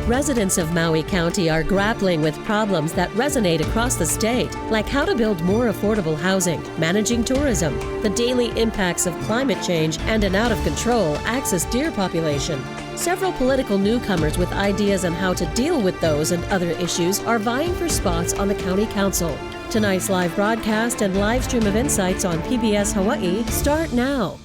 Residents of Maui County are grappling with problems that resonate across the state, like how to build more affordable housing, managing tourism, the daily impacts of climate change, and an out-of-control axis deer population. Several political newcomers with ideas on how to deal with those and other issues are vying for spots on the County Council. Tonight's live broadcast and live stream of insights on PBS Hawaii start now.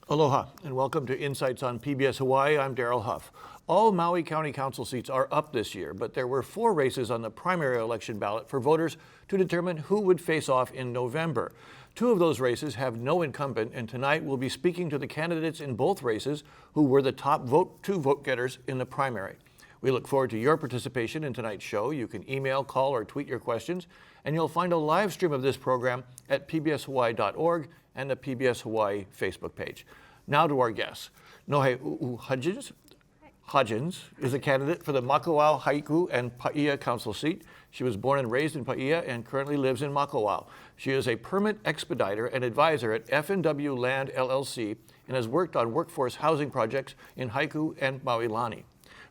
Aloha and welcome to Insights on PBS Hawaii. I'm Daryl Huff. All Maui County Council seats are up this year, but there were 4 races on the primary election ballot for voters to determine who would face off in November. 2 of those races have no incumbent, and tonight we'll be speaking to the candidates in both races who were the top two vote getters in the primary. We look forward to your participation in tonight's show. You can email, call, or tweet your questions, and you'll find a live stream of this program at pbshawaii.org and the PBS Hawaii Facebook page. Now to our guests. Nohe Uʻu-Hodgins is a candidate for the Makawao, Haʻikū and Pāʻia council seat. She was born and raised in Pāʻia and currently lives in Makawao. She is a permit expediter and advisor at F&W Land LLC and has worked on workforce housing projects in Haʻikū and Maui.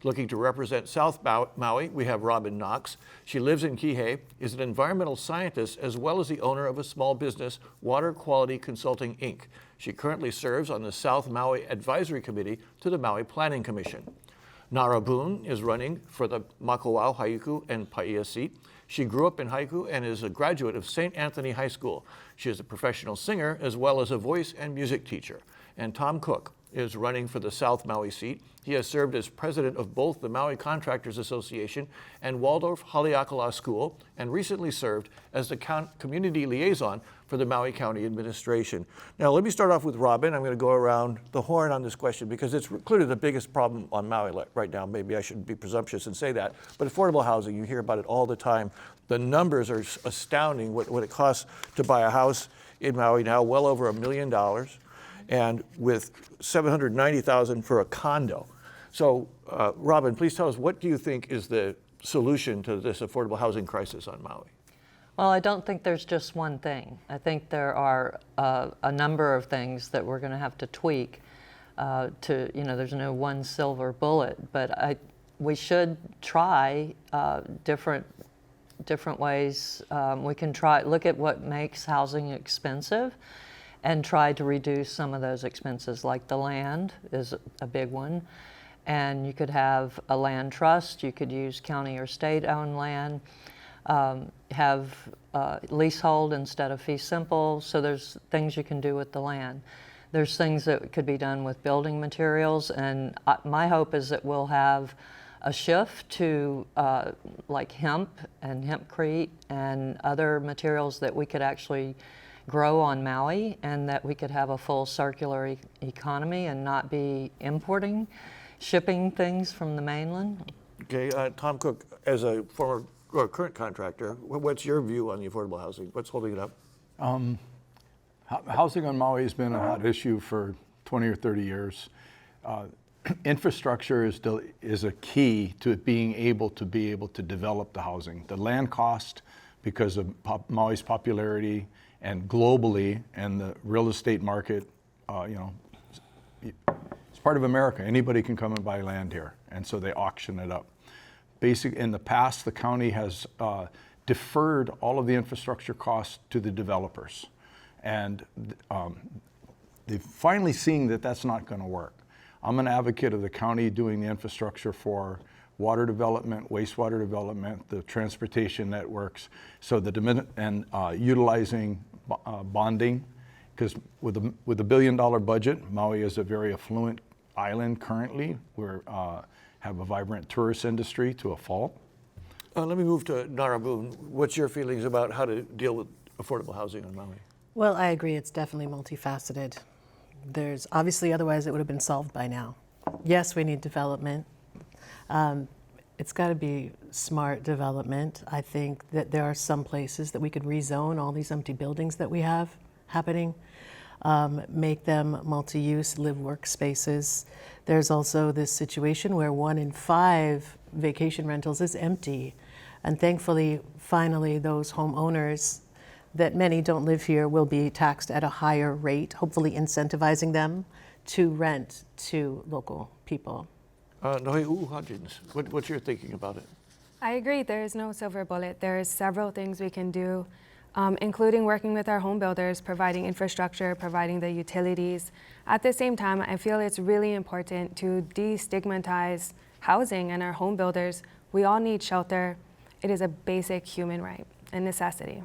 Looking to represent South Maui, we have Robin Knox. She lives in Kihei, is an environmental scientist, as well as the owner of a small business, Water Quality Consulting, Inc. She currently serves on the South Maui Advisory Committee to the Maui Planning Commission. Nara Boone is running for the Makawao, Haʻikū and Pāʻia seat. She grew up in Haʻikū and is a graduate of St. Anthony High School. She is a professional singer as well as a voice and music teacher. And Tom Cook is running for the South Maui seat. He has served as president of both the Maui Contractors Association and Waldorf Haleakala School, and recently served as the community liaison for the Maui County Administration. Now, let me start off with Robin. I'm going to go around the horn on this question because it's clearly the biggest problem on Maui right now. Maybe I shouldn't be presumptuous and say that, but affordable housing, you hear about it all the time. The numbers are astounding, what it costs to buy a house in Maui now, well over $1 million. And with $790,000 for a condo. So, Robin, please tell us, what do you think is the solution to this affordable housing crisis on Maui? Well, I don't think there's just one thing. I think there are a number of things that we're going to have to tweak. There's no one silver bullet, but we should try different ways. We can look at what makes housing expensive and try to reduce some of those expenses, like the land is a big one. And you could have a land trust, you could use county or state-owned land, have leasehold instead of fee simple, so there's things you can do with the land. There's things that could be done with building materials, and my hope is that we'll have a shift to like hemp and hempcrete and other materials that we could actually grow on Maui, and that we could have a full circular economy and not be shipping things from the mainland. Okay, Tom Cook, as a former or current contractor, what's your view on the affordable housing? What's holding it up? Housing on Maui has been a hot issue for 20 or 30 years. Infrastructure is a key to being able to develop the housing. The land cost, because of Maui's popularity, and globally, and the real estate market, it's part of America. Anybody can come and buy land here, and so they auction it up. In the past, the county has deferred all of the infrastructure costs to the developers, and they've finally seen that that's not going to work. I'm an advocate of the county doing the infrastructure for water development, wastewater development, the transportation networks, and utilizing bonding, because with a $1 billion budget, Maui is a very affluent island currently. We have a vibrant tourist industry to a fault. Let me move to Nara Boone. What's your feelings about how to deal with affordable housing on Maui? Well, I agree. It's definitely multifaceted. There's obviously, otherwise it would have been solved by now. Yes, we need development. It's got to be smart development. I think that there are some places that we could rezone all these empty buildings that we have happening, make them multi-use, live-work spaces. There's also this situation where 1 in 5 vacation rentals is empty. And thankfully, finally, those homeowners that many don't live here will be taxed at a higher rate, hopefully incentivizing them to rent to local people. Nohe Uʻu-Hodgins, what's your thinking about it? I agree. There is no silver bullet. There is several things we can do, including working with our home builders, providing infrastructure, providing the utilities. At the same time, I feel it's really important to destigmatize housing and our home builders. We all need shelter. It is a basic human right and necessity.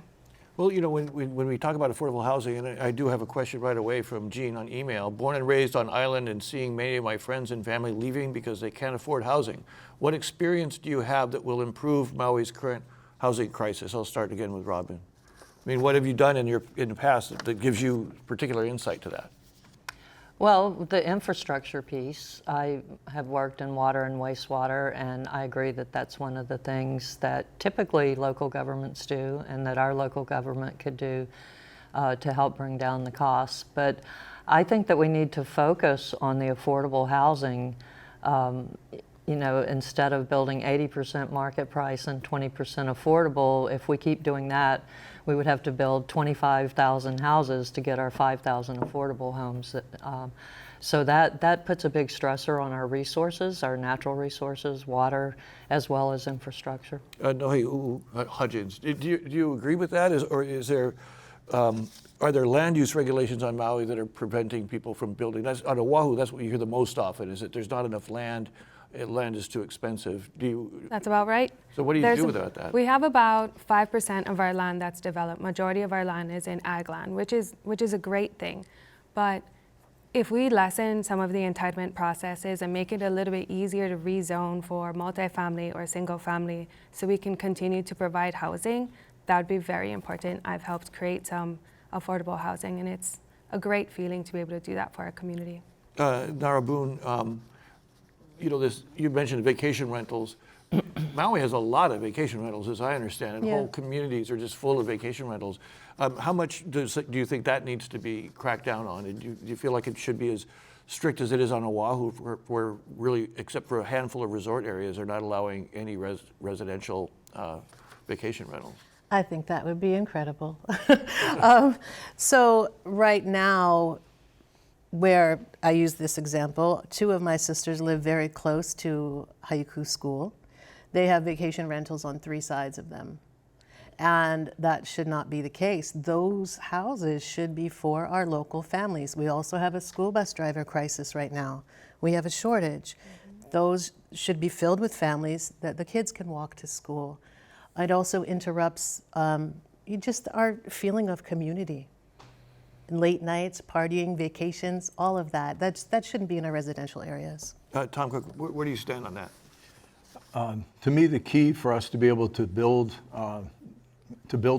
Well, you know, when we talk about affordable housing, and I do have a question right away from Jean on email, born and raised on island and seeing many of my friends and family leaving because they can't afford housing. What experience do you have that will improve Maui's current housing crisis? I'll start again with Robin. I mean, what have you done in the past that gives you particular insight to that? Well, the infrastructure piece, I have worked in water and wastewater, and I agree that that's one of the things that typically local governments do and that our local government could do to help bring down the costs. But I think that we need to focus on the affordable housing. You know, instead of building 80% market price and 20% affordable, if we keep doing that, we would have to build 25,000 houses to get our 5,000 affordable homes. So that puts a big stressor on our resources, our natural resources, water, as well as infrastructure. Nohe Uʻu-Hodgins, do you agree with that? Are there land use regulations on Maui that are preventing people from building? On Oahu, that's what you hear the most often, is that there's not enough land. Land is too expensive. That's about right. So what do you do about that? We have about 5% of our land that's developed. Majority of our land is in ag land, which is a great thing. But if we lessen some of the entitlement processes and make it a little bit easier to rezone for multifamily or single family so we can continue to provide housing, that would be very important. I've helped create some affordable housing, and it's a great feeling to be able to do that for our community. Nara Boone, you know, you mentioned vacation rentals. Maui has a lot of vacation rentals, as I understand it. Yeah. Whole communities are just full of vacation rentals. How much do you think that needs to be cracked down on? And do you feel like it should be as strict as it is on Oahu, where really, except for a handful of resort areas, are not allowing any residential vacation rentals? I think that would be incredible. So right now, where I use this example, 2 of my sisters live very close to Haʻikū school. They have vacation rentals on 3 sides of them. And that should not be the case. Those houses should be for our local families. We also have a school bus driver crisis right now. We have a shortage. Those should be filled with families that the kids can walk to school. It also interrupts just our feeling of community. Late nights, partying, vacations, all of that. That shouldn't be in our residential areas. Tom Cook, where do you stand on that? To me, the key for us to be able to build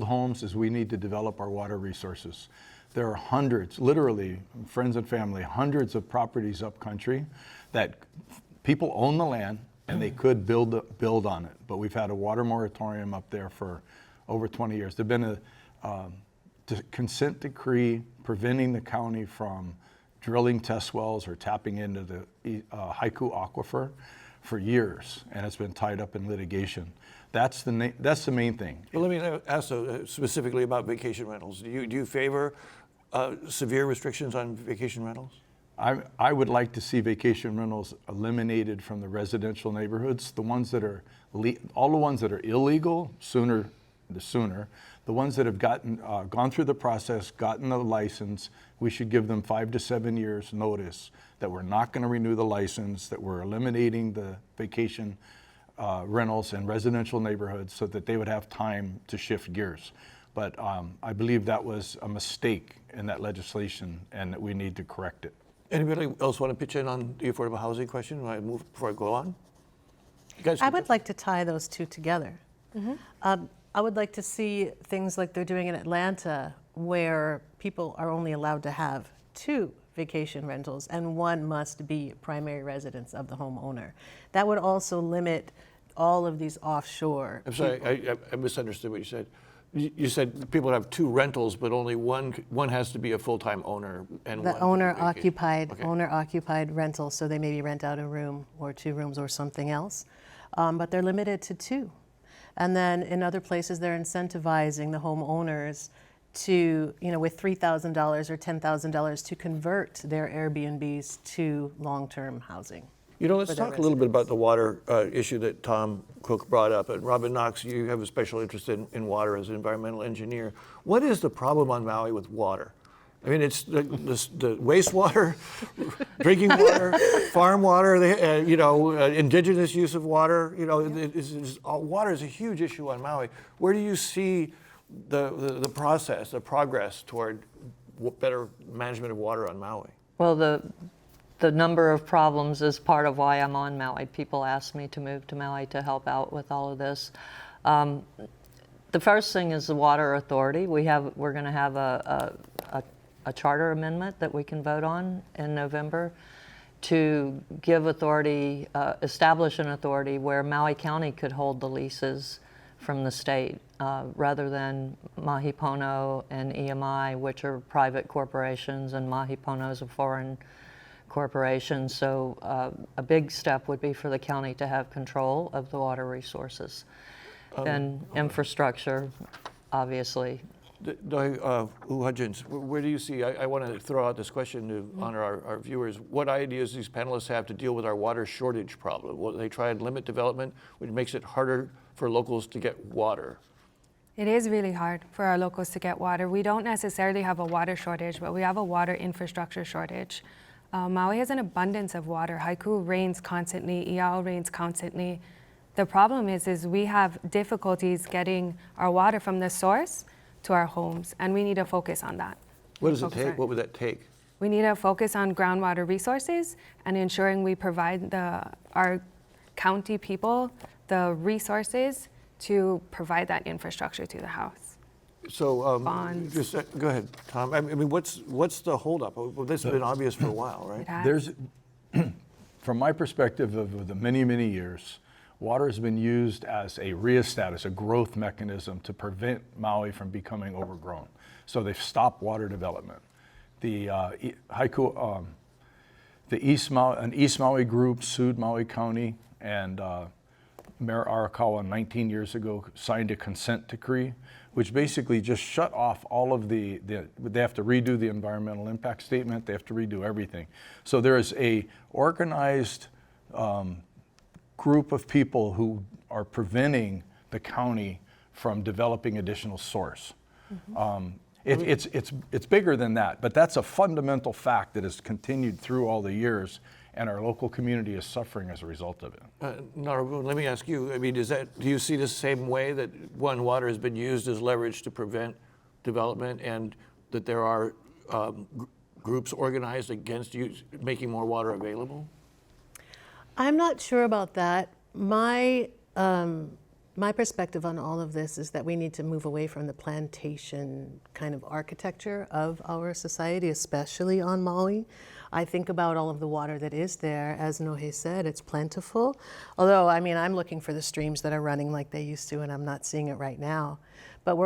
homes is we need to develop our water resources. There are hundreds, literally, friends and family, hundreds of properties up country that people own the land and they could build on it. But we've had a water moratorium up there for over 20 years. There's been a consent decree preventing the county from drilling test wells or tapping into the Haʻikū aquifer for years, and it's been tied up in litigation. That's the main thing. Well, let me ask specifically about vacation rentals. Do you favor severe restrictions on vacation rentals? I would like to see vacation rentals eliminated from the residential neighborhoods. The ones that are all the ones that are illegal, the sooner. The ones that have gone through the process, gotten the license, we should give them 5 to 7 years notice that we're not going to renew the license, that we're eliminating the vacation rentals in residential neighborhoods so that they would have time to shift gears. But I believe that was a mistake in that legislation and that we need to correct it. Anybody else want to pitch in on the affordable housing question before I go on? I would like to tie those two together. Mm-hmm. I would like to see things like they're doing in Atlanta, where people are only allowed to have 2 vacation rentals and 1 must be primary residence of the homeowner. That would also limit all of these offshore I'm sorry, I misunderstood what you said. You said people have 2 rentals, but only one has to be a full-time owner and the one owner-occupied rental, so they maybe rent out a room or 2 rooms or something else, but they're limited to 2. And then in other places, they're incentivizing the homeowners to, with $3,000 or $10,000 to convert their Airbnbs to long-term housing. Let's talk a little bit about the water issue that Tom Cook brought up. And Robin Knox, you have a special interest in water as an environmental engineer. What is the problem on Maui with water? I mean, it's the wastewater, drinking water, farm water, indigenous use of water. Water is a huge issue on Maui. Where do you see the process, the progress toward better management of water on Maui? Well, the number of problems is part of why I'm on Maui. People ask me to move to Maui to help out with all of this. The first thing is the Water Authority. We're going to have a charter amendment that we can vote on in November to give authority, establish an authority where Maui County could hold the leases from the state rather than Mahi Pono and EMI, which are private corporations, and Mahi Pono is a foreign corporation. So a big step would be for the county to have control of the water resources. Then infrastructure, obviously. Nohe Uʻu-Hodgins, where do you see, I want to throw out this question to honor our viewers, what ideas these panelists have to deal with our water shortage problem? Will they try and limit development, which makes it harder for locals to get water? It is really hard for our locals to get water. We don't necessarily have a water shortage, but we have a water infrastructure shortage. Maui has an abundance of water. Haʻikū rains constantly, Iao rains constantly. The problem is we have difficulties getting our water from the source to our homes, and we need to focus on that. What does it take? What would that take? We need to focus on groundwater resources and ensuring we provide our county people the resources to provide that infrastructure to the house. So Bonds. just go ahead, Tom. I mean, what's the holdup? Well, this has been obvious for a while, right? It has. There's, from my perspective of the many, many years, water has been used as a rheostat, as a growth mechanism to prevent Maui from becoming overgrown. So they've stopped water development. The an East Maui group sued Maui County, and Mayor Arakawa 19 years ago signed a consent decree, which basically just shut off all of they have to redo the environmental impact statement, they have to redo everything. So there is a organized group of people who are preventing the county from developing additional source. Mm-hmm. It's bigger than that, but that's a fundamental fact that has continued through all the years, and our local community is suffering as a result of it. Nara Boone, let me ask you, I mean, do you see the same way that water has been used as leverage to prevent development, and that there are groups organized against making more water available? I'm not sure about that. My perspective on all of this is that we need to move away from the plantation kind of architecture of our society, especially on Maui. I think about all of the water that is there. As Nohe said, it's plentiful. Although, I mean, I'm looking for the streams that are running like they used to, and I'm not seeing it right now. But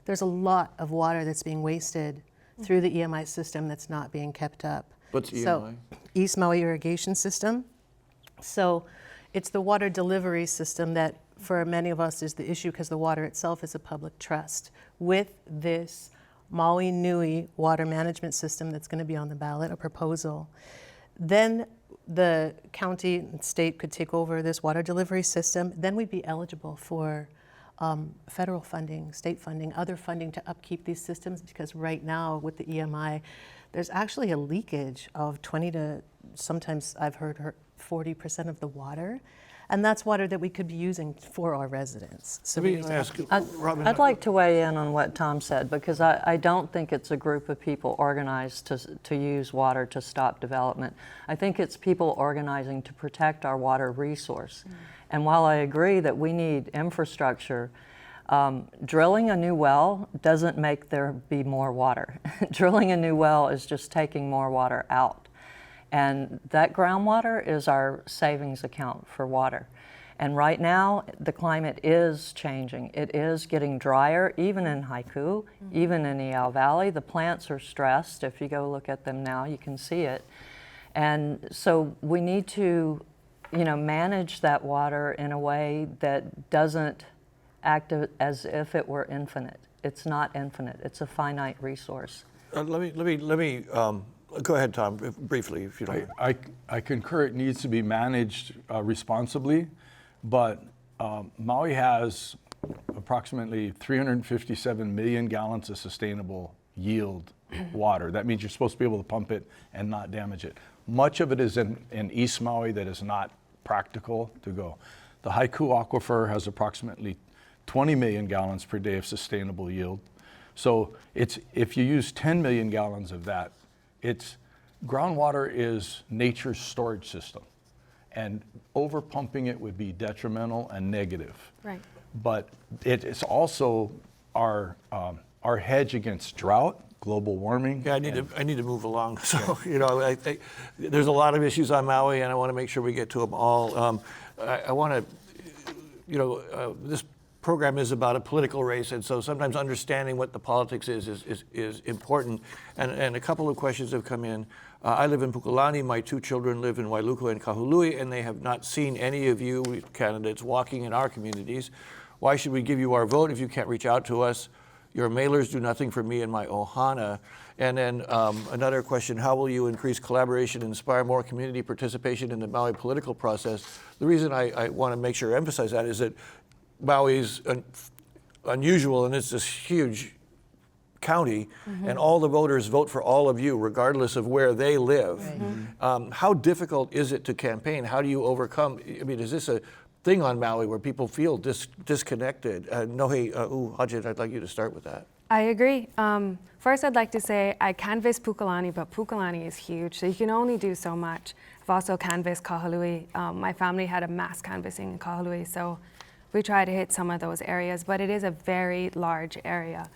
there's a lot of water that's being wasted through the EMI system that's not being kept up. What's EMI? So, East Maui Irrigation System. So it's the water delivery system that for many of us is the issue, because the water itself is a public trust. With this Maui Nui water management system that's going to be on the ballot, a proposal, then the county and state could take over this water delivery system. Then we'd be eligible for federal funding, state funding, other funding to upkeep these systems, because right now with the EMI, there's actually a leakage of 20 to sometimes I've heard 40% of the water. And that's water that we could be using for our residents. So let me ask Robin. I'd like to weigh in on what Tom said, because I don't think it's a group of people organized to use water to stop development. I think it's people organizing to protect our water resource. And while I agree that we need infrastructure, drilling a new well doesn't make there be more water. Drilling a new well is just taking more water out. And that groundwater is our savings account for water. And right now, the climate is changing. It is getting drier, even in Haʻikū, even in Iao Valley. The plants are stressed. If you go look at them now, you can see it. And so we need to, manage that water in a way that doesn't act as if it were infinite. It's not infinite. It's a finite resource. Let me go ahead, Tom, briefly, if you don't mind. I concur it needs to be managed responsibly, but Maui has approximately 357 million gallons of sustainable yield water. That means you're supposed to be able to pump it and not damage it. Much of it is in East Maui that is not practical to go. The Haʻikū aquifer has approximately 20 million gallons per day of sustainable yield. So if you use 10 million gallons of that, groundwater is nature's storage system, and over pumping it would be detrimental and negative. Right. But it's also our hedge against drought, global warming. Yeah, I need to move along. So, there's a lot of issues on Maui, and I want to make sure we get to them all. I want to, this program is about a political race, and so sometimes understanding what the politics is important. And a couple of questions have come in. I live in Pukalani. My 2 children live in Wailuku and Kahului, and they have not seen any of you candidates walking in our communities. Why should we give you our vote if you can't reach out to us? Your mailers do nothing for me and my ohana. And then another question, how will you increase collaboration and inspire more community participation in the Maui political process? The reason I want to make sure to emphasize that is that Maui's unusual, and it's this huge county, and all the voters vote for all of you, regardless of where they live. Right. How difficult is it to campaign? How do you overcome? I mean, is this a thing on Maui where people feel disconnected? Nohe Uʻu-Hodgins, I'd like you to start with that. I agree. First, I'd like to say I canvassed Pukalani, but Pukalani is huge, so you can only do so much. I've also canvassed Kahului. My family had a mass canvassing in Kahului, so we try to hit some of those areas, but it is a very large area.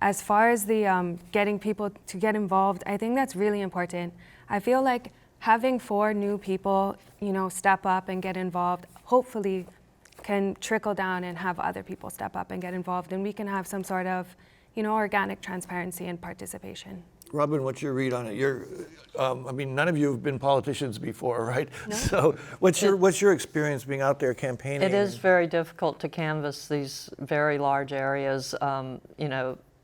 As far as the getting people to get involved, I think that's really important. I feel like having 4 new people, step up and get involved, hopefully can trickle down and have other people step up and get involved, and we can have some sort of, organic transparency and participation. Robin, what's your read on it? None of you have been politicians before, right? No. So what's your experience being out there campaigning? It is very difficult to canvass these very large areas,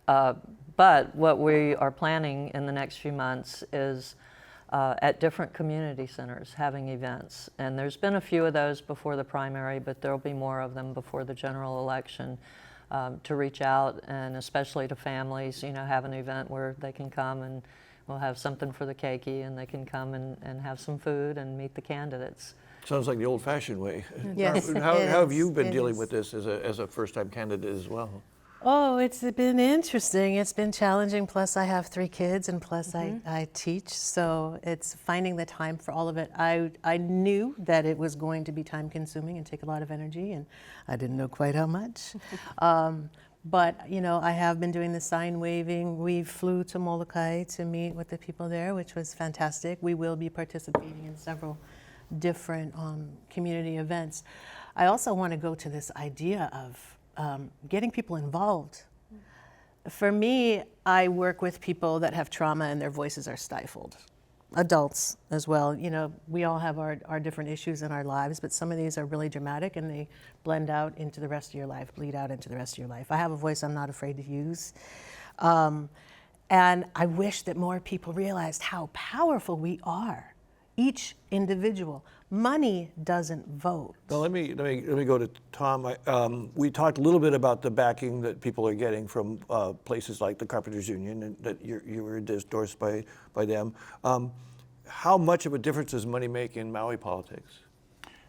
but what we are planning in the next few months is at different community centers having events. And there's been a few of those before the primary, but there'll be more of them before the general election. To reach out, and especially to families, have an event where they can come and we'll have something for the keiki, and they can come and have some food and meet the candidates. Sounds like the old-fashioned way. Yes, how have you been dealing with this as a first-time candidate as well? Oh, it's been interesting. It's been challenging. Plus, I have 3 kids, and plus I teach. So it's finding the time for all of it. I knew that it was going to be time-consuming and take a lot of energy, and I didn't know quite how much. But I have been doing the sign waving. We flew to Molokai to meet with the people there, which was fantastic. We will be participating in several different community events. I also want to go to this idea of getting people involved. For me, I work with people that have trauma and their voices are stifled. Adults as well. We all have our different issues in our lives, but some of these are really dramatic and they blend out into the rest of your life, bleed out into the rest of your life. I have a voice I'm not afraid to use. And I wish that more people realized how powerful we are, each individual. Money doesn't vote. Well, let me go to Tom. We talked a little bit about the backing that people are getting from places like the Carpenters Union, and that you were endorsed by them. How much of a difference does money make in Maui politics?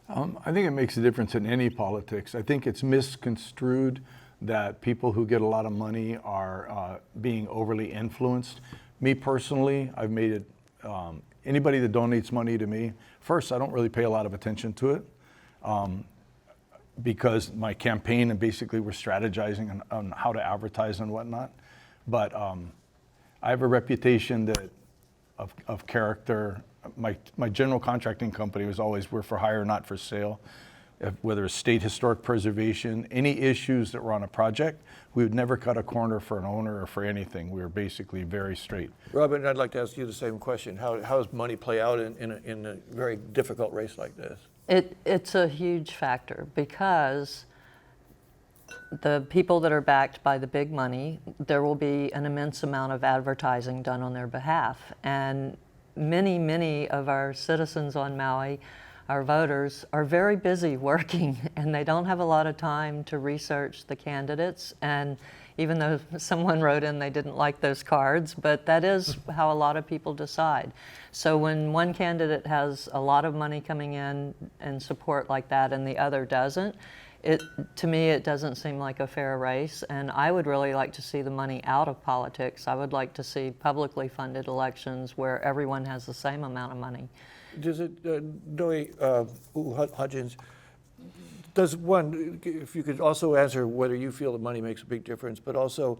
I think it makes a difference in any politics. I think it's misconstrued that people who get a lot of money are being overly influenced. Me personally, I've made it. Anybody that donates money to me, first, I don't really pay a lot of attention to it because my campaign and basically we're strategizing on how to advertise and whatnot. But I have a reputation of character. My general contracting company was always we're for hire, not for sale. Whether it's state historic preservation, any issues that were on a project, we would never cut a corner for an owner or for anything. We were basically very straight. Robin, I'd like to ask you the same question. How does money play out in a very difficult race like this? It's a huge factor because the people that are backed by the big money, there will be an immense amount of advertising done on their behalf. And many of our citizens on Maui, our voters, are very busy working, and they don't have a lot of time to research the candidates. And even though someone wrote in they didn't like those cards, but that is how a lot of people decide. So when one candidate has a lot of money coming in and support like that and the other doesn't, to me, it doesn't seem like a fair race, and I would really like to see the money out of politics. I would like to see publicly funded elections where everyone has the same amount of money. Does it, Nohe Uʻu-Hodgins, does one, if you could also answer whether you feel that money makes a big difference, but also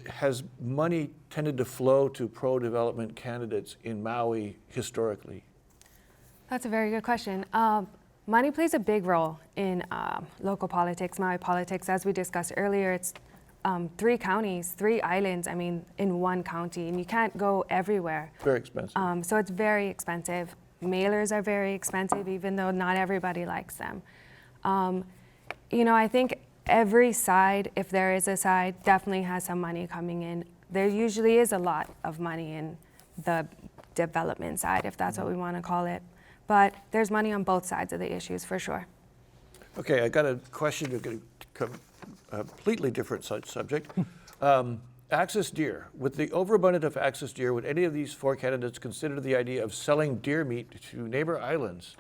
has money tended to flow to pro-development candidates in Maui historically? That's a very good question. Money plays a big role in local politics, Maui politics. As we discussed earlier, it's 3 counties, 3 islands, in one county, and you can't go everywhere. Very expensive. So it's very expensive. Mailers are very expensive, even though not everybody likes them. I think every side, if there is a side, definitely has some money coming in. There usually is a lot of money in the development side, if that's what we want to call it. But there's money on both sides of the issues, for sure. Okay, I got a question to a completely different subject. Axis deer. With the overabundance of axis deer, would any of these 4 candidates consider the idea of selling deer meat to neighbor islands?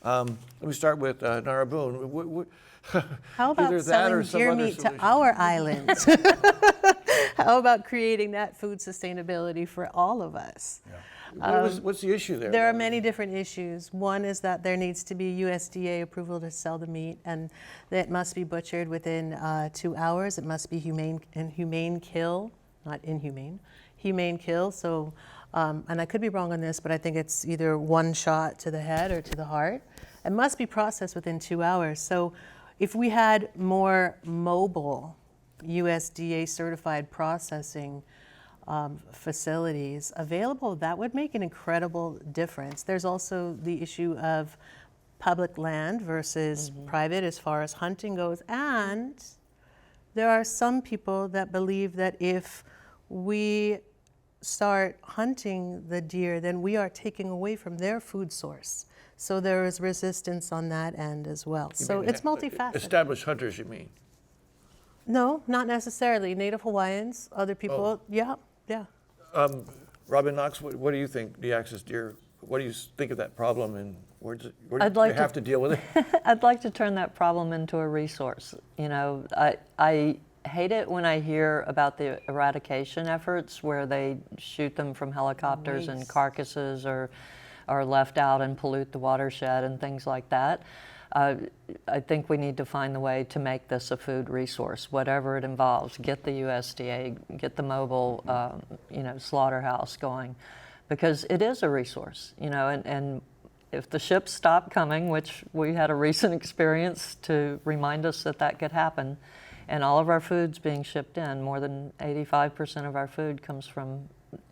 Let me start with Nara Boone. How about selling deer meat to our islands? How about creating that food sustainability for all of us? Yeah. What's the issue there? There are many different issues. One is that there needs to be USDA approval to sell the meat, and it must be butchered within 2 hours. It must be humane kill, not inhumane, humane kill. So, and I could be wrong on this, but I think it's either 1 shot to the head or to the heart. It must be processed within 2 hours. So if we had more mobile USDA certified processing facilities available, that would make an incredible difference. There's also the issue of public land versus private as far as hunting goes. And there are some people that believe that if we start hunting the deer, then we are taking away from their food source. So there is resistance on that end as well. So it's multifaceted. Established hunters, you mean? No, not necessarily. Native Hawaiians, other people, yeah. Robin Knox, what do you think, the axis deer, what do you think of that problem, and where do you have to deal with it? I'd like to turn that problem into a resource. I hate it when I hear about the eradication efforts where they shoot them from helicopters and carcasses are left out and pollute the watershed and things like that. I think we need to find the way to make this a food resource, whatever it involves. Get the USDA, get the mobile, slaughterhouse going, because it is a resource, and if the ships stop coming, which we had a recent experience to remind us that could happen, and all of our food's being shipped in, more than 85% of our food comes from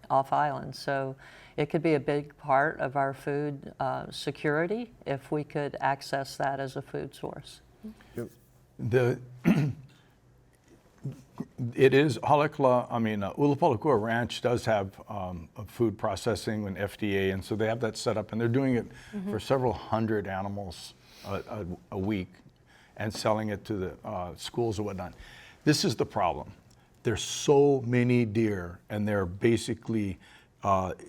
off island. So it could be a big part of our food security if we could access that as a food source. It is Ulupalakua Ranch does have food processing and FDA, and so they have that set up, and they're doing it for several hundred animals a week and selling it to the schools and whatnot. This is the problem. There's so many deer, and they're basically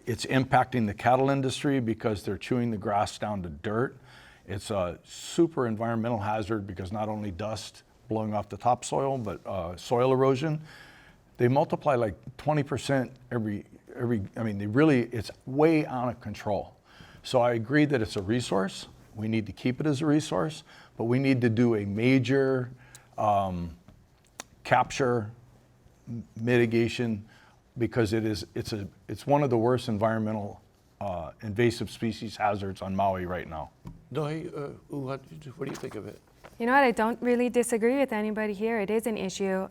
it's impacting the cattle industry because they're chewing the grass down to dirt. It's a super environmental hazard because not only dust blowing off the topsoil, but soil erosion. They multiply like 20% it's way out of control. So I agree that it's a resource. We need to keep it as a resource, but we need to do a major capture mitigation, because it's one of the worst environmental invasive species hazards on Maui right now. Nohe, what do you think of it? You know what, I don't really disagree with anybody here. It is an issue.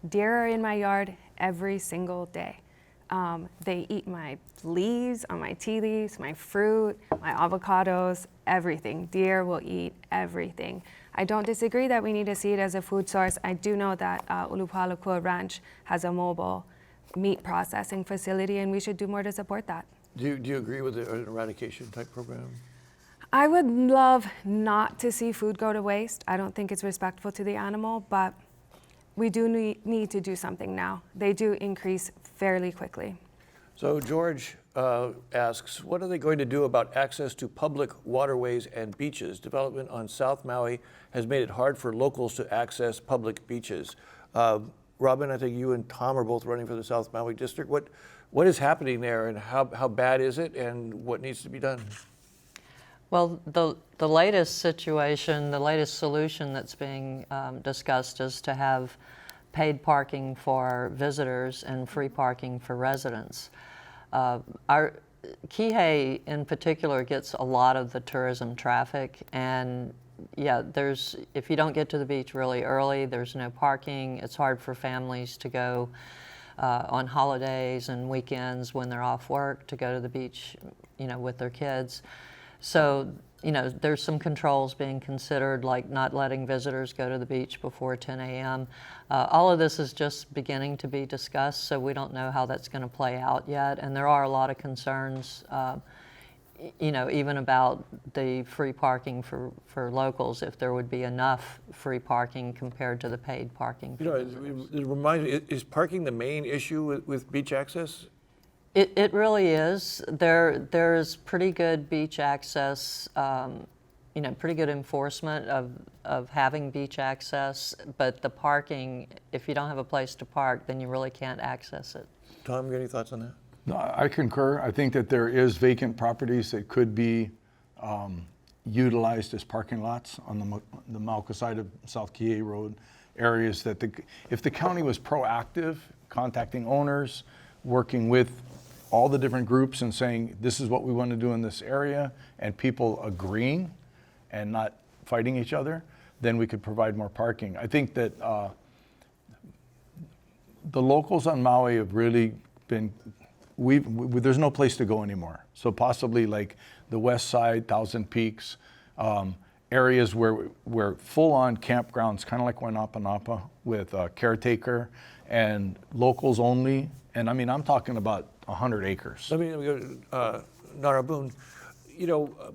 Deer are in my yard every single day. They eat my leaves on my tea leaves, my fruit, my avocados, everything. Deer will eat everything. I don't disagree that we need to see it as a food source. I do know that Ulupalakua Ranch has a mobile meat processing facility, and we should do more to support that. Do you agree with an eradication type program? I would love not to see food go to waste. I don't think it's respectful to the animal, but we do need to do something now. They do increase fairly quickly. So George asks, what are they going to do about access to public waterways and beaches? Development on South Maui has made it hard for locals to access public beaches. Robin, I think you and Tom are both running for the South Maui district. What is happening there, and how bad is it, and what needs to be done? Well, the latest situation, the latest solution that's being discussed is to have paid parking for visitors and free parking for residents. Our Kihei in particular gets a lot of the tourism traffic, and yeah, if you don't get to the beach really early, there's no parking. It's hard for families to go on holidays and weekends when they're off work to go to the beach, with their kids. So, there's some controls being considered, like not letting visitors go to the beach before 10 a.m. All of this is just beginning to be discussed, so we don't know how that's going to play out yet. And there are a lot of concerns, even about the free parking for locals, if there would be enough free parking compared to the paid parking. It reminds me, is parking the main issue with beach access? It really is. There's pretty good beach access, pretty good enforcement of having beach access, but the parking, if you don't have a place to park, then you really can't access it. Tom, you got any thoughts on that? No, I concur. I think that there is vacant properties that could be utilized as parking lots on the Mauka side of South Kihei Road, areas that if the county was proactive, contacting owners, working with all the different groups and saying, this is what we want to do in this area, and people agreeing and not fighting each other, then we could provide more parking. I think that the locals on Maui have really been, there's no place to go anymore. So possibly like the west side, Thousand Peaks, areas where full-on campgrounds, kind of like Wainapanapa, with a caretaker and locals only. And I mean, I'm talking about 100 acres. Let me go to Nara Boone.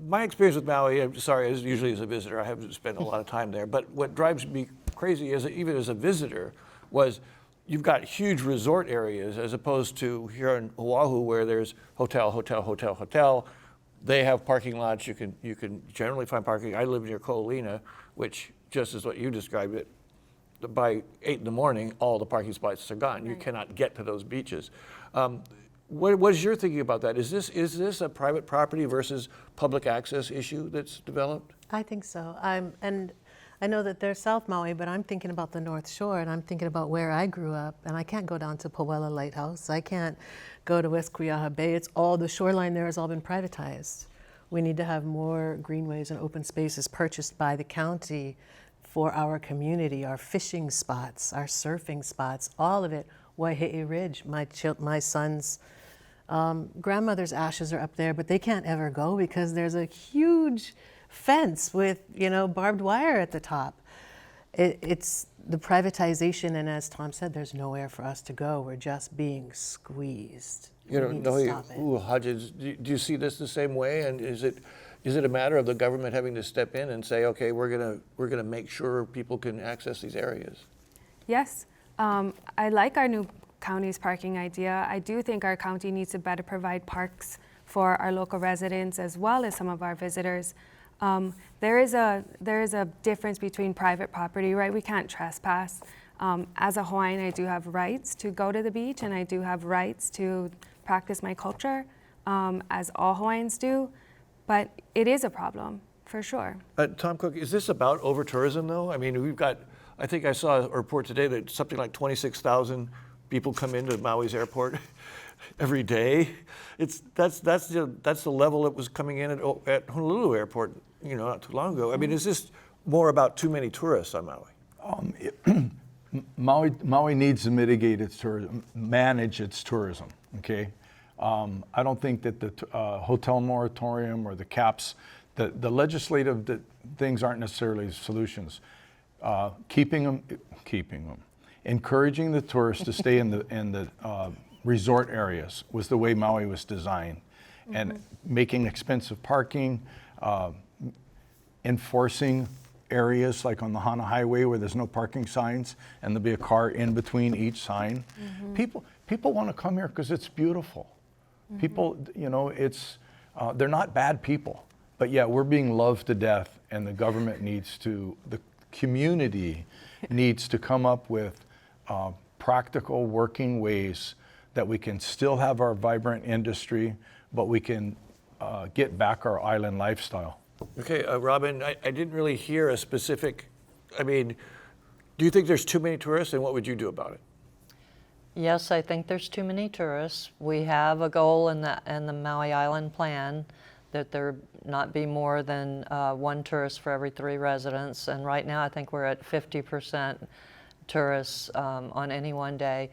My experience with Maui, I'm sorry, usually as a visitor, I haven't spent a lot of time there, but what drives me crazy, even as a visitor, was you've got huge resort areas as opposed to here in Oahu, where there's hotel, hotel, hotel, hotel. They have parking lots. You can generally find parking. I live near Ko'olina, which just is what you described it. By 8 in the morning, all the parking spots are gone. Right. You cannot get to those beaches. What is your thinking about that? Is this a private property versus public access issue that's developed? I think so. And I know that there's South Maui, but I'm thinking about the North Shore, and I'm thinking about where I grew up, and I can't go down to Pawela Lighthouse. I can't go to West Kuiaha Bay. The shoreline there has all been privatized. We need to have more greenways and open spaces purchased by the county for our community, our fishing spots, our surfing spots, all of it. Waihe'i Ridge, my son's grandmother's ashes are up there, but they can't ever go because there's a huge fence with barbed wire at the top. It's the privatization, and as Tom said, there's nowhere for us to go. We're just being squeezed. Nohe Uʻu-Hodgins, do you see this the same way? And is it a matter of the government having to step in and say, okay, we're gonna make sure people can access these areas? Yes, I like our new county's parking idea. I do think our county needs to better provide parks for our local residents as well as some of our visitors. There is a difference between private property, right? We can't trespass. As a Hawaiian, I do have rights to go to the beach, and I do have rights to practice my culture, as all Hawaiians do. But it is a problem, for sure. Tom Cook, is this about over-tourism, though? I mean, I think I saw a report today that something like 26,000 people come into Maui's airport every day. That's the level it was coming in at Honolulu Airport, not too long ago. I mean, is this more about too many tourists on Maui? Maui needs to mitigate its tourism, manage its tourism. Okay, I don't think that the hotel moratorium or the caps The legislative things aren't necessarily solutions. Keeping them, encouraging the tourists to stay in the resort areas was the way Maui was designed, and making expensive parking, enforcing areas like on the Hana Highway where there's no parking signs and there'll be a car in between each sign. People want to come here because it's beautiful. People, you know, they're not bad people, but yeah, we're being loved to death, and the government needs to, the community needs to come up with practical working ways that we can still have our vibrant industry, but we can get back our island lifestyle. Okay, Robin, I didn't really hear a specific, I mean, do you think there's too many tourists, and what would you do about it? Yes, I think there's too many tourists. We have a goal in the Maui Island plan that there not be more than 1 tourist for every 3 residents, and right now I think we're at 50% tourists on any one day.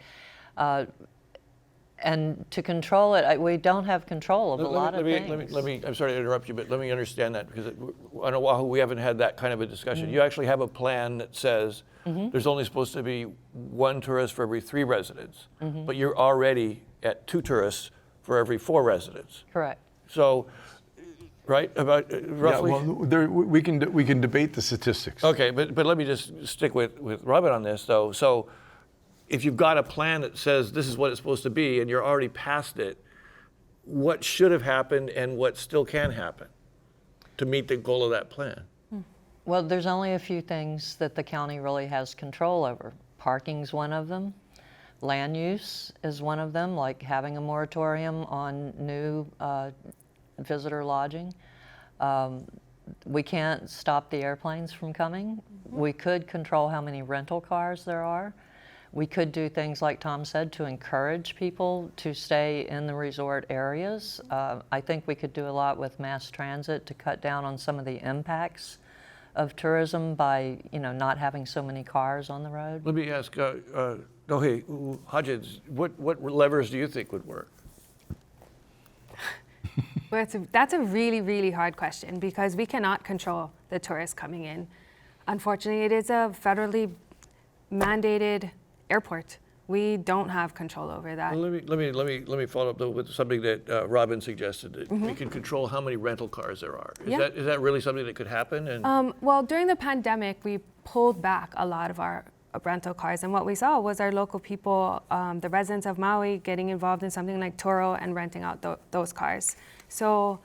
And to control it, we don't have control of a lot of things. Let me, I'm sorry to interrupt you, but let me understand that, because on Oahu we haven't had that kind of a discussion. You actually have a plan that says there's only supposed to be 1 tourist for every 3 residents, but you're already at 2 tourists for every 4 residents. Correct. So, right, about roughly? Yeah, well, we can debate the statistics. Okay, but let me just stick with Robin on this, though. So, if you've got a plan that says this is what it's supposed to be and you're already past it, what should have happened and what still can happen to meet the goal of that plan? Well, there's only a few things that the county really has control over. Parking's one of them. Land use is one of them, like having a moratorium on new visitor lodging. We can't stop the airplanes from coming. We could control how many rental cars there are. We could do things like Tom said to encourage people to stay in the resort areas. I think we could do a lot with mass transit to cut down on some of the impacts of tourism by, not having so many cars on the road. Let me ask Nohe Uʻu-Hodgins, what levers do you think would work? Well, that's a really, really hard question, because we cannot control the tourists coming in. Unfortunately, it is a federally mandated airport. We don't have control over that. Well, let me follow up though with something that Robin suggested, that we can control how many rental cars there are. Is that really something that could happen? And well, during the pandemic, we pulled back a lot of our rental cars, and what we saw was our local people, the residents of Maui, getting involved in something like Toro and renting out those cars. So,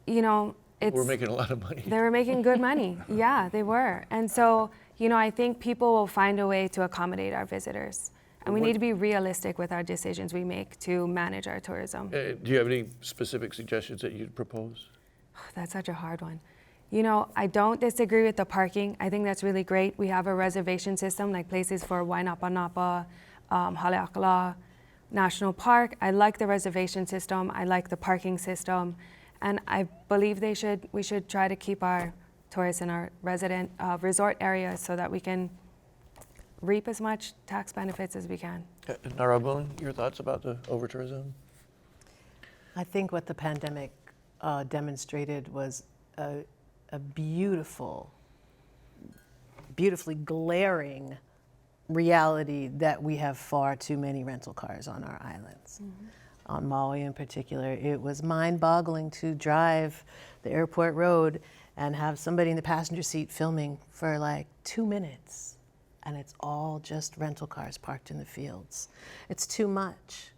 we're making a lot of money. They were making good money. Yeah, they were. And so, I think people will find a way to accommodate our visitors. And we need to be realistic with our decisions we make to manage our tourism. Do you have any specific suggestions that you'd propose? That's such a hard one. I don't disagree with the parking. I think that's really great. We have a reservation system, like places for Wainapa Napa, Haleakala National Park. I like the reservation system. I like the parking system. And I believe we should try to keep our tourists in our resident resort areas so that we can reap as much tax benefits as we can. Nara Boone, your thoughts about the over-tourism? I think what the pandemic demonstrated was a beautifully glaring reality that we have far too many rental cars on our islands. On Maui in particular, it was mind-boggling to drive the airport road and have somebody in the passenger seat filming for like 2 minutes, and it's all just rental cars parked in the fields. It's too much.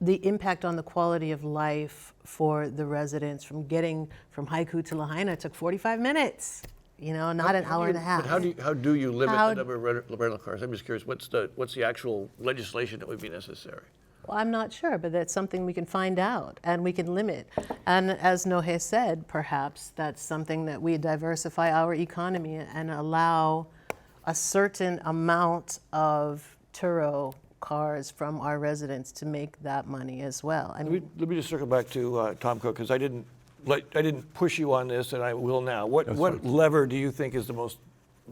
The impact on the quality of life for the residents from getting from Haʻikū to Lahaina took 45 minutes, not an hour and a half. But how do you limit the number of rental cars? I'm just curious, what's the actual legislation that would be necessary? Well, I'm not sure, but that's something we can find out and we can limit. And as Nohe said, perhaps that's something that we diversify our economy and allow a certain amount of Turo cars from our residents to make that money as well. Let me just circle back to Tom Cook, because I didn't push you on this, and I will now. What lever do you think is the most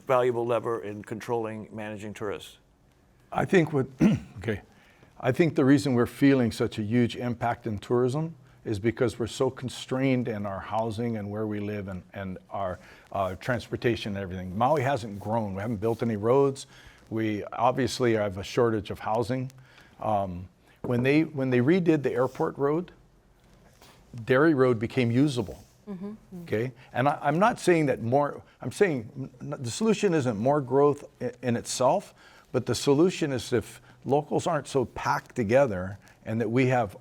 valuable lever in managing tourists? I think I think the reason we're feeling such a huge impact in tourism is because we're so constrained in our housing and where we live and our transportation and everything. Maui hasn't grown. We haven't built any roads. We obviously have a shortage of housing. When they redid the airport road, Dairy Road became usable. Okay, and I'm not saying that more. I'm saying the solution isn't more growth in itself, but the solution is if locals aren't so packed together and that we have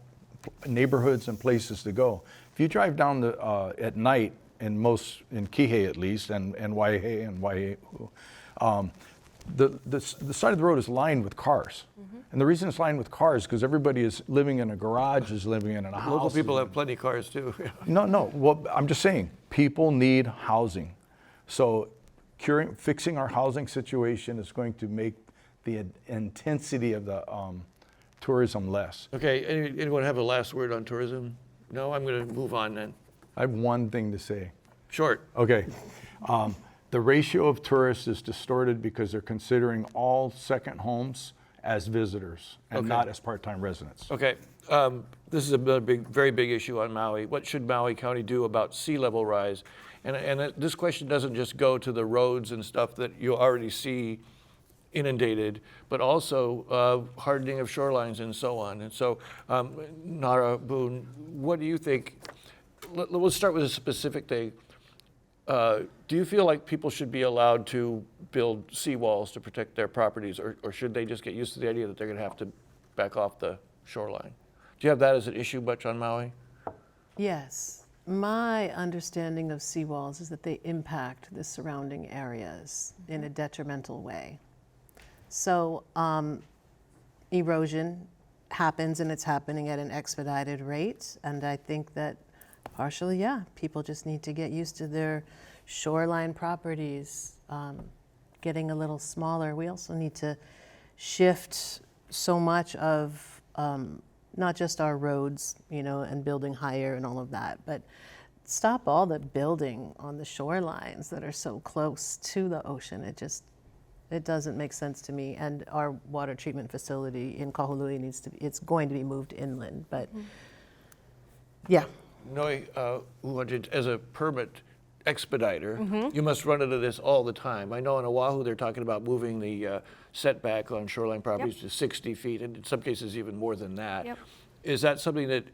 neighborhoods and places to go. If you drive down at night in Kihei at least, and Waihe and Waihe, the side of the road is lined with cars. And the reason it's lined with cars is because everybody is living in a garage, is living in a house. Local people have plenty of cars too. No. Well, I'm just saying, people need housing. So fixing our housing situation is going to make the intensity of the tourism less. Okay, anyone have a last word on tourism? No, I'm going to move on then. I have one thing to say. Short. Okay. The ratio of tourists is distorted because they're considering all second homes as visitors and not as part-time residents. Okay, this is a very big issue on Maui. What should Maui County do about sea level rise? And this question doesn't just go to the roads and stuff that you already see inundated, but also hardening of shorelines and so on. And so, Nara Boone, what do you think? Let's start with a specific thing. Do you feel like people should be allowed to build seawalls to protect their properties, or should they just get used to the idea that they're going to have to back off the shoreline? Do you have that as an issue much on Maui? Yes. My understanding of seawalls is that they impact the surrounding areas in a detrimental way. So erosion happens, and it's happening at an expedited rate. And I think that partially, people just need to get used to their shoreline properties getting a little smaller. We also need to shift so much of not just our roads, and building higher and all of that, but stop all the building on the shorelines that are so close to the ocean. It doesn't make sense to me. And our water treatment facility in Kahului it's going to be moved inland, but yeah. Nohe Uʻu-Hodgins, as a permit expediter, you must run into this all the time. I know on Oahu they're talking about moving the setback on shoreline properties to 60 feet, and in some cases even more than that. Is that something that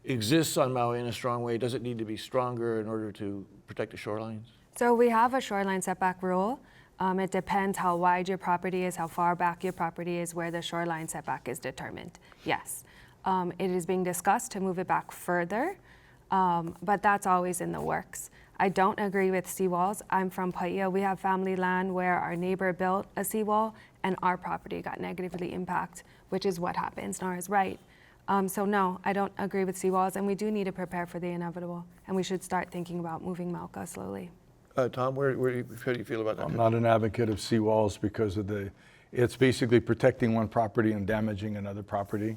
exists on Maui in a strong way? Does it need to be stronger in order to protect the shorelines? So we have a shoreline setback rule. It depends how wide your property is, how far back your property is, where the shoreline setback is determined. Yes. It is being discussed to move it back further, but that's always in the works. I don't agree with seawalls. I'm from Pāʻia. We have family land where our neighbor built a seawall and our property got negatively impacted, which is what happens. Nara's right. So no, I don't agree with seawalls, and we do need to prepare for the inevitable, and we should start thinking about moving Mauka slowly. Tom, how do you feel about that? I'm not an advocate of seawalls because of it's basically protecting one property and damaging another property.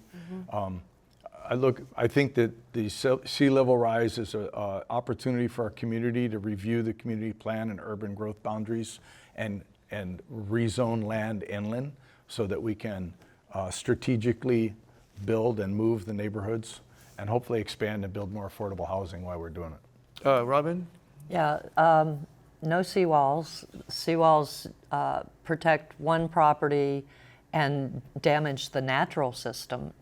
I think that the sea level rise is an opportunity for our community to review the community plan and urban growth boundaries and rezone land inland so that we can strategically build and move the neighborhoods and hopefully expand and build more affordable housing while we're doing it. Robin? Yeah, no seawalls. Seawalls protect one property and damage the natural system,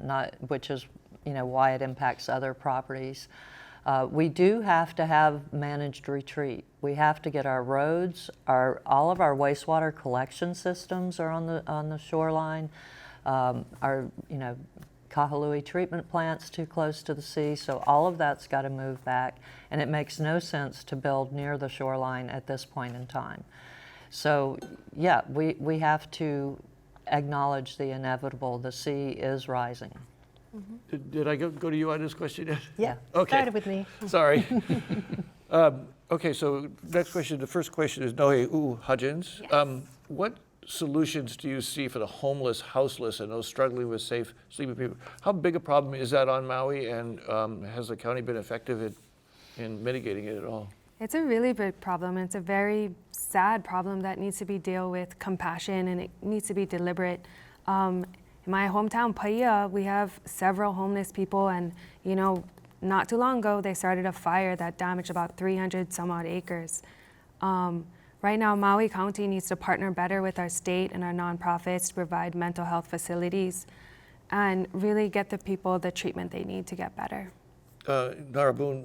which is why it impacts other properties. We do have to have managed retreat. We have to get our roads, all of our wastewater collection systems are on the shoreline. Our Kahului treatment plant's too close to the sea, so all of that's got to move back, and it makes no sense to build near the shoreline at this point in time. So yeah, we have to acknowledge the inevitable. The sea is rising. Did I go to you on this question yet? Yeah. Okay. Started with me. Sorry. Okay, so next question, the first question is Nohe Uʻu-Hodgins. Yes. What solutions do you see for the homeless, houseless, and those struggling with safe sleeping people? How big a problem is that on Maui, and has the county been effective in mitigating it at all? It's a really big problem. It's a very sad problem that needs to be dealt with compassion, and it needs to be deliberate. In my hometown, Pāʻia, we have several homeless people, and not too long ago, they started a fire that damaged about 300 some odd acres. Right now, Maui County needs to partner better with our state and our nonprofits to provide mental health facilities and really get the people the treatment they need to get better. Nara Boone,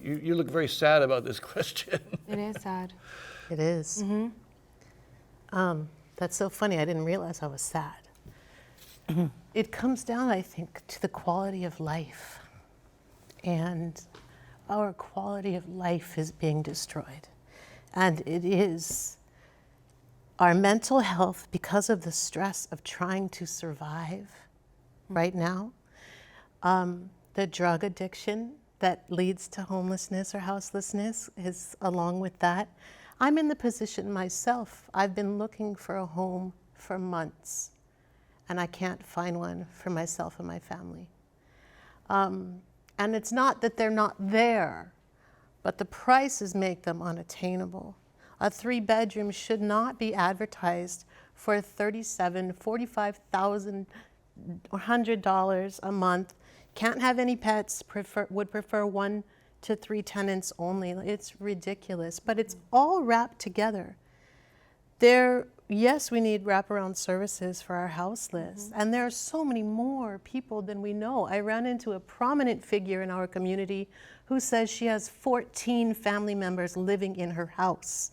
you look very sad about this question. It is sad. It is. Mm-hmm. That's so funny. I didn't realize I was sad. It comes down, I think, to the quality of life. And our quality of life is being destroyed. And it is our mental health, because of the stress of trying to survive right now, the drug addiction that leads to homelessness or houselessness is along with that. I'm in the position myself. I've been looking for a home for months, and I can't find one for myself and my family. And it's not that they're not there, but the prices make them unattainable. A 3-bedroom should not be advertised for $37,000, $45,000, $100 a month. Can't have any pets, would prefer 1 to 3 tenants only. It's ridiculous, but it's all wrapped together. Yes, we need wraparound services for our houseless, and there are so many more people than we know. I ran into a prominent figure in our community who says she has 14 family members living in her house.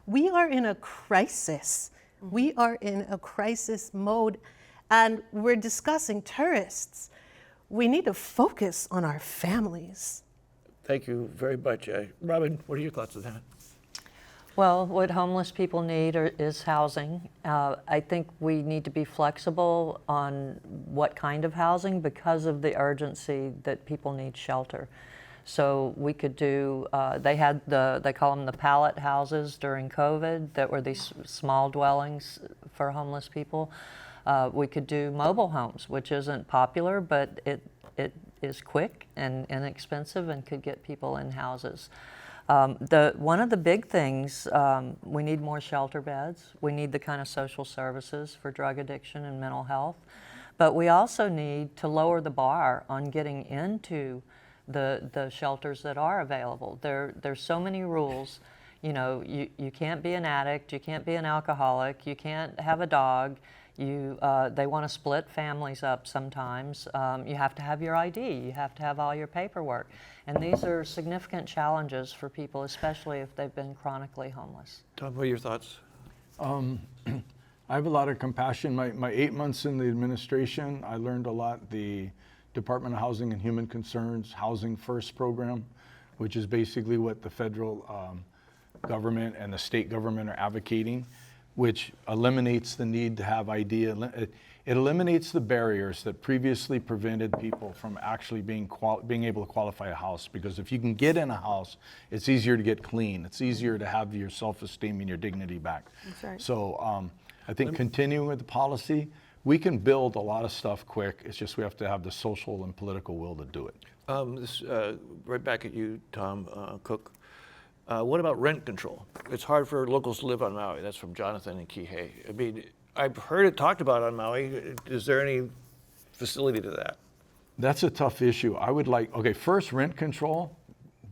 We are in a crisis. We are in a crisis mode, and we're discussing tourists. We need to focus on our families. Thank you very much. Robin, what are your thoughts on that? Well, what homeless people need is housing. I think we need to be flexible on what kind of housing because of the urgency that people need shelter. So we could do, they call them the pallet houses during COVID that were these small dwellings for homeless people. We could do mobile homes, which isn't popular, but it is quick and inexpensive and could get people in houses. One of the big things, we need more shelter beds. We need the kind of social services for drug addiction and mental health. But we also need to lower the bar on getting into the shelters that are available. There's so many rules. You know, you can't be an addict, you can't be an alcoholic, you can't have a dog. They want to split families up sometimes. You have to have your ID, you have to have all your paperwork. And these are significant challenges for people, especially if they've been chronically homeless. Tom, what are your thoughts? I have a lot of compassion. My 8 months in the administration, I learned a lot. The Department of Housing and Human Concerns Housing First program, which is basically what the federal government and the state government are advocating, which eliminates the need to have ID. It eliminates the barriers that previously prevented people from actually being able to qualify a house. Because if you can get in a house, it's easier to get clean. It's easier to have your self-esteem and your dignity back. That's right. So I think continuing with the policy, we can build a lot of stuff quick. It's just we have to have the social and political will to do it. Right back at you, Tom Cook. What about rent control? It's hard for locals to live on Maui. That's from Jonathan and Kihei. I mean, I've heard it talked about on Maui. Is there any facility to that? That's a tough issue. I would first rent control,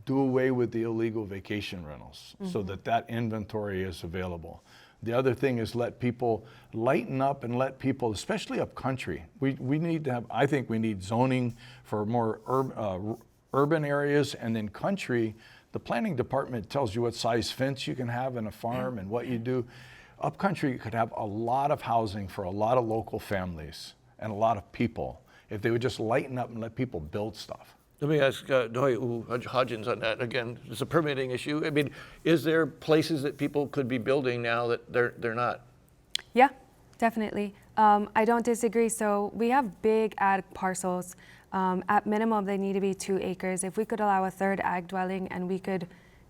do away with the illegal vacation rentals so that inventory is available. The other thing is let people lighten up and let people, especially up country. We need to have, I think we need zoning for more urban areas, and then country. The planning department tells you what size fence you can have in a farm and what you do. Upcountry could have a lot of housing for a lot of local families and a lot of people if they would just lighten up and let people build stuff. Let me ask Nohe Uʻu-Hodgins on that. Again, it's a permitting issue. I mean, is there places that people could be building now that they're not? Yeah, definitely. I don't disagree. So we have big ag parcels. At minimum, they need to be 2 acres. If we could allow a 3rd ag dwelling and we could,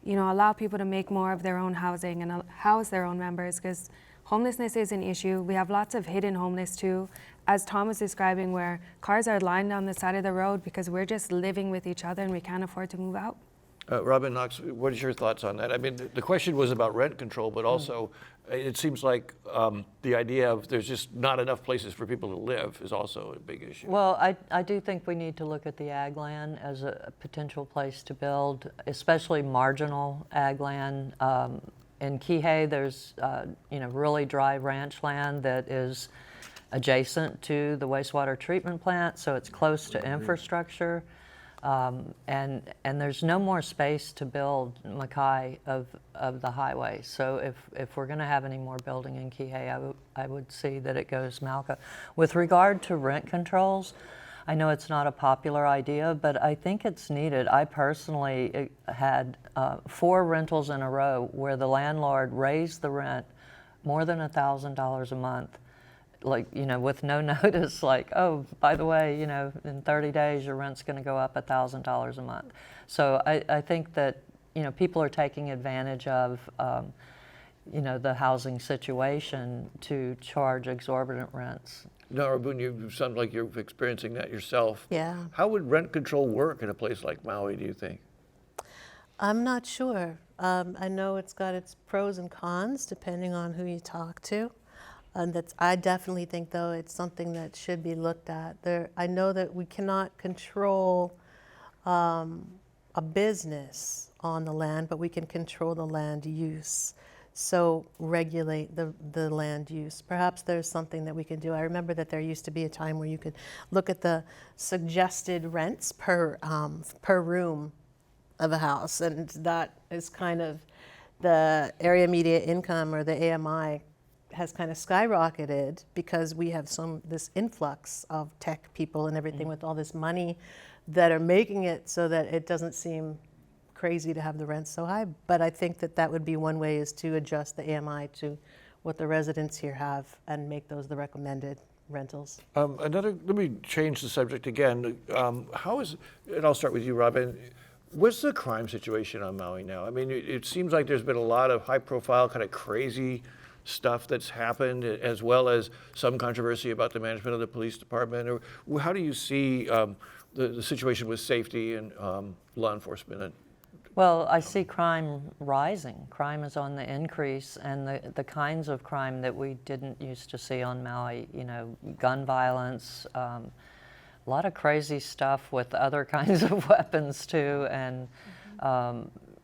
allow people to make more of their own housing and house their own members, because homelessness is an issue. We have lots of hidden homeless too, as Tom was describing, where cars are lined down the side of the road because we're just living with each other and we can't afford to move out. Robin Knox, what is your thoughts on that? I mean, the question was about rent control, but also it seems like the idea of there's just not enough places for people to live is also a big issue. Well, I do think we need to look at the ag land as a potential place to build, especially marginal ag land. In Kihei, there's really dry ranch land that is adjacent to the wastewater treatment plant, so it's close to infrastructure. And there's no more space to build Makai of the highway. So if we're going to have any more building in Kihei, I would see that it goes Malka. With regard to rent controls, I know it's not a popular idea, but I think it's needed. I personally had 4 rentals in a row where the landlord raised the rent more than $1,000 a month. Like, with no notice, like, oh, by the way, in 30 days, your rent's going to go up $1,000 a month. So I think that, people are taking advantage of, the housing situation to charge exorbitant rents. Nara Boone, you sound like you're experiencing that yourself. Yeah. How would rent control work in a place like Maui, do you think? I'm not sure. I know it's got its pros and cons depending on who you talk to. And I definitely think, though, it's something that should be looked at. I know that we cannot control a business on the land, but we can control the land use. So regulate the land use. Perhaps there's something that we can do. I remember that there used to be a time where you could look at the suggested rents per room of a house, and that is kind of the area median income, or the AMI, has kind of skyrocketed because we have this influx of tech people and everything with all this money that are making it so that it doesn't seem crazy to have the rents so high. But I think that would be one way, is to adjust the AMI to what the residents here have and make those the recommended rentals. Let me change the subject again. And I'll start with you, Robin. What's the crime situation on Maui now? I mean, it seems like there's been a lot of high profile, kind of crazy stuff that's happened, as well as some controversy about the management of the police department. Or how do you see the situation with safety and law enforcement? Well, I see crime rising. Crime is on the increase, and the kinds of crime that we didn't used to see on Maui, gun violence, a lot of crazy stuff with other kinds of weapons too, and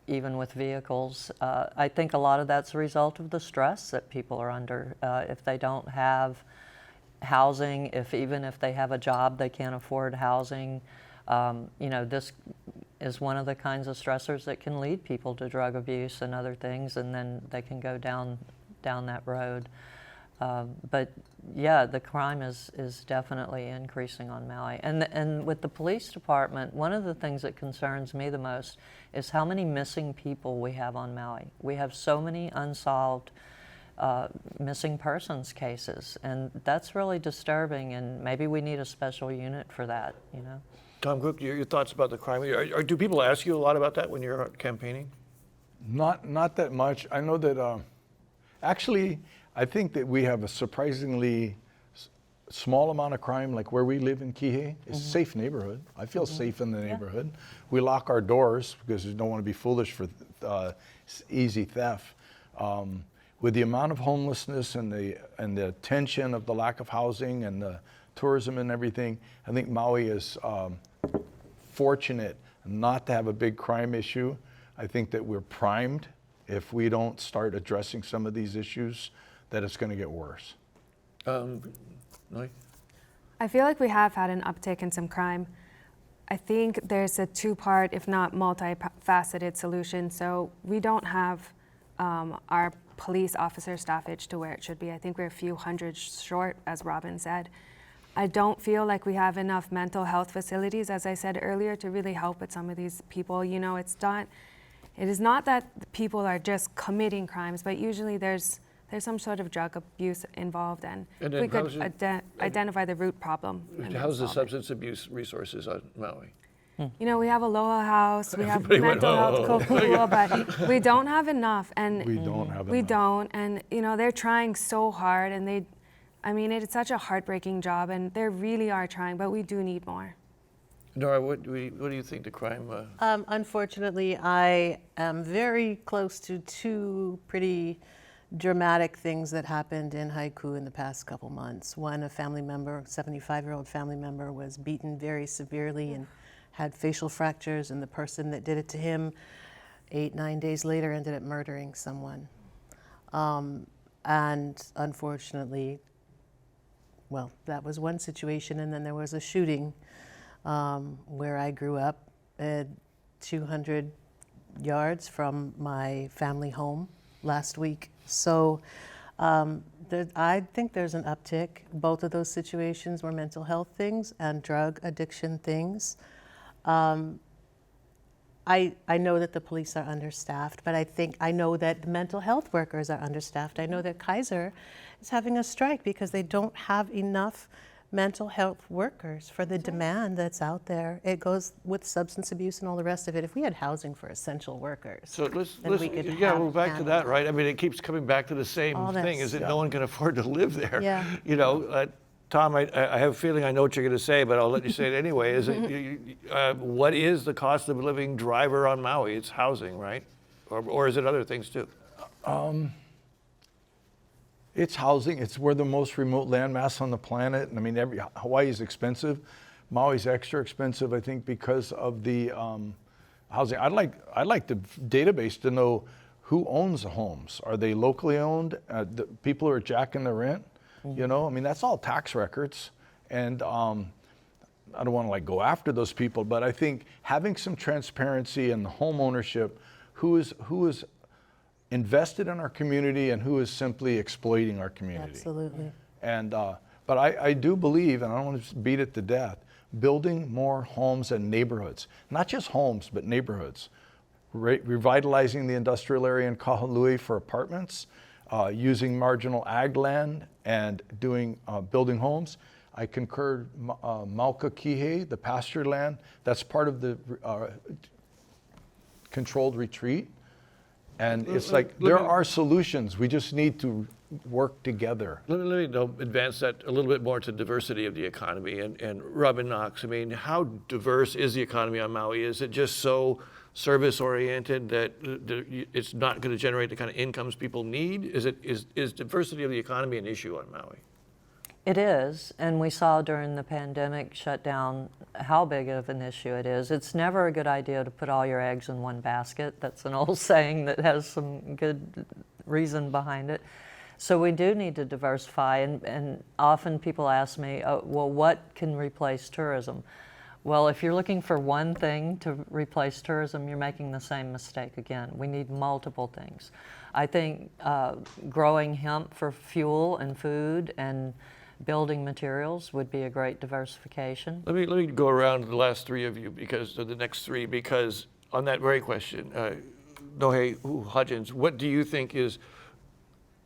even with vehicles. I think a lot of that's a result of the stress that people are under. If they don't have housing, even if they have a job, they can't afford housing. This is one of the kinds of stressors that can lead people to drug abuse and other things, and then they can go down that road. But yeah, the crime is definitely increasing on Maui. And with the police department, one of the things that concerns me the most is how many missing people we have on Maui. We have so many unsolved missing persons cases, and that's really disturbing, and maybe we need a special unit for that, Tom Cook, your thoughts about the crime? Do people ask you a lot about that when you're campaigning? Not that much. I know that actually, I think that we have a surprisingly small amount of crime, like where we live in Kihei. It's a safe neighborhood. I feel safe in the neighborhood. We lock our doors because we don't want to be foolish for easy theft. With the amount of homelessness and the tension of the lack of housing and the tourism and everything, I think Maui is fortunate not to have a big crime issue. I think that we're primed, if we don't start addressing some of these issues, that it's going to get worse. Noe? I feel like we have had an uptick in some crime. I think there's a two-part, if not multifaceted solution. So we don't have our police officer staffage to where it should be. I think we're a few hundred short, as Robin said. I don't feel like we have enough mental health facilities, as I said earlier, to really help with some of these people. It is not that people are just committing crimes, but usually there's some sort of drug abuse involved, and we could identify the root problem. How's the substance abuse resources on Maui? We have Aloha House, we have mental health kokua, but we don't have enough, and we don't, and they're trying so hard, and it's such a heartbreaking job, and they really are trying, but we do need more. Nora, what do you think the crime? Unfortunately, I am very close to two pretty dramatic things that happened in Haʻikū in the past couple months. One, a family member, 75-year-old family member, was beaten very severely and had facial fractures, and the person that did it to him 8-9 days later ended up murdering someone. And unfortunately, well, that was one situation, and then there was a shooting where I grew up at 200 yards from my family home last week. So I think there's an uptick. Both of those situations were mental health things and drug addiction things. I know that the police are understaffed, but I know that the mental health workers are understaffed. I know that Kaiser is having a strike because they don't have enough mental health workers for the demand that's out there. It goes with substance abuse and all the rest of it. If we had housing for essential workers, So let's we could well, back to that, right? I mean, it keeps coming back to the same All thing, this- is that no one can afford to live there. Yeah. You know, Tom, I have a feeling I know what you're going to say, but I'll let you say it anyway. Is it, what is the cost of living driver on Maui? It's housing, right? Or is it other things too? It's housing. It's we're the most remote landmass on the planet. I mean, Hawaii is expensive. Maui's extra expensive, I think, because of the housing. I'd like the database to know who owns the homes. Are they locally owned? The people who are jacking the rent. You know, I mean, that's all tax records, and I don't want to like go after those people, but I think having some transparency in the home ownership, who is invested in our community and who is simply exploiting our community. absolutely. And but I do believe, and I don't want to beat it to death, building more homes and neighborhoods, not just homes, but neighborhoods. Revitalizing the industrial area in Kahului for apartments, using marginal ag land and doing building homes. I concur. Mauka Kihei, the pasture land, that's part of the controlled retreat. And it's like there are solutions. We just need to work together. Let me advance that a little bit more to diversity of the economy. And Robin Knox, I mean, how diverse is the economy on Maui? Is it just so service-oriented that it's not going to generate the kind of incomes people need? Is diversity of the economy an issue on Maui? It is, and we saw during the pandemic shutdown how big of an issue it is. It's never a good idea to put all your eggs in one basket. That's an old saying that has some good reason behind it. So we do need to diversify, and often people ask me, oh, well, what can replace tourism? Well, if you're looking for one thing to replace tourism, you're making the same mistake again. We need multiple things. I think growing hemp for fuel and food and building materials would be a great diversification. Let me go around to the last three of you, because the next three, because on that very question, Nohe Uʻu-Hodgins, what do you think is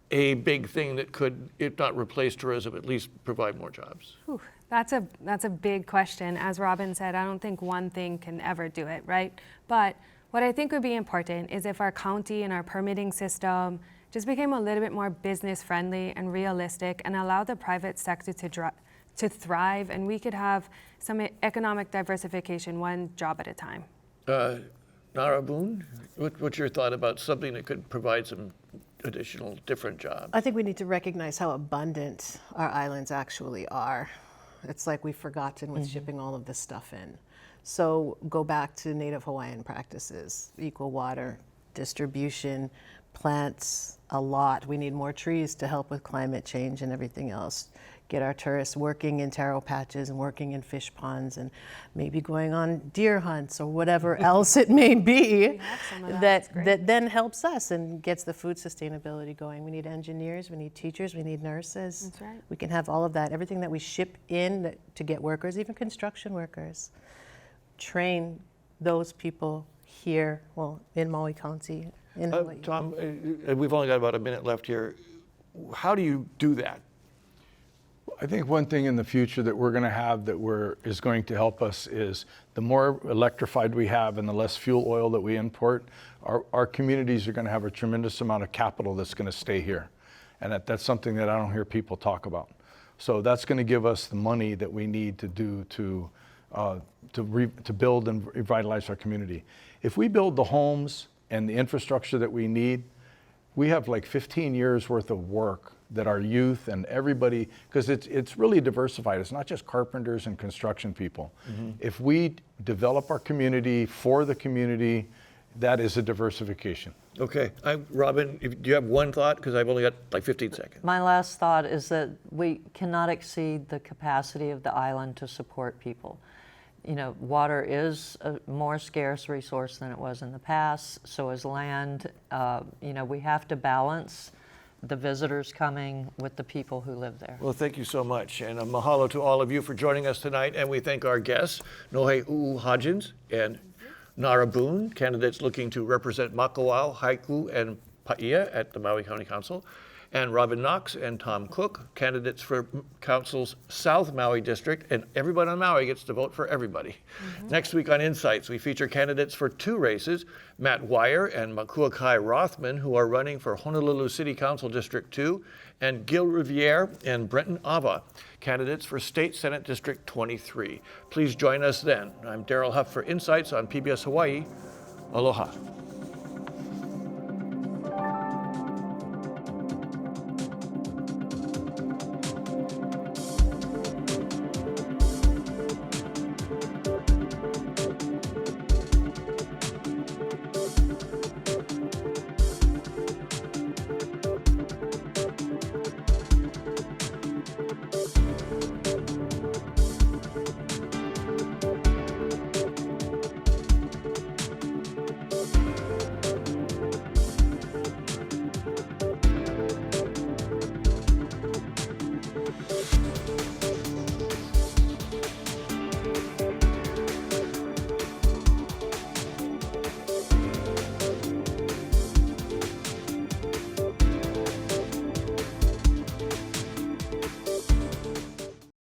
a big thing that could, if not replace tourism, at least provide more jobs? Whew, that's a big question. As Robin said, I don't think one thing can ever do it, right? But what I think would be important is if our county and our permitting system just became a little bit more business friendly and realistic and allow the private sector to thrive, and we could have some economic diversification one job at a time. Nara Boone, what's your thought about something that could provide some additional different jobs? I think we need to recognize how abundant our islands actually are. It's like we've forgotten with shipping all of this stuff in. So go back to Native Hawaiian practices, equal water distribution, plants a lot. We need more trees to help with climate change and everything else. Get our tourists working in taro patches and working in fish ponds and maybe going on deer hunts or whatever else it may be that then helps us and gets the food sustainability going. We need engineers, we need teachers, we need nurses. That's right. We can have all of that. Everything that we ship in to get workers, even construction workers, train those people here, well, in Maui County, in Hawaii. Tom, we've only got about a minute left here. How do you do that? I think one thing in the future that we're going to have that is going to help us is the more electrified we have and the less fuel oil that we import, our communities are going to have a tremendous amount of capital that's going to stay here. And that's something that I don't hear people talk about. So that's going to give us the money that we need to do to to build and revitalize our community. If we build the homes and the infrastructure that we need, we have like 15 years worth of work that our youth and everybody, because it's really diversified. It's not just carpenters and construction people. If we develop our community for the community, that is a diversification. Okay, Robin, do you have one thought? Because I've only got like 15 seconds. My last thought is that we cannot exceed the capacity of the island to support people. You know, water is a more scarce resource than it was in the past, so is land. You know, we have to balance the visitors coming with the people who live there. Well, thank you so much. And a mahalo to all of you for joining us tonight. And we thank our guests, Nohe Uʻu-Hodgins and Nara Boone, candidates looking to represent Makawao, Haʻikū and Pāʻia at the Maui County Council, and Robin Knox and Tom Cook, candidates for Council's South Maui District, and everybody on Maui gets to vote for everybody. Next week on Insights, we feature candidates for 2 races, Matt Wire and Makuakai Rothman, who are running for Honolulu City Council District 2, and Gil Riviere and Brenton Ava, candidates for State Senate District 23. Please join us then. I'm Daryl Huff for Insights on PBS Hawaii. Aloha.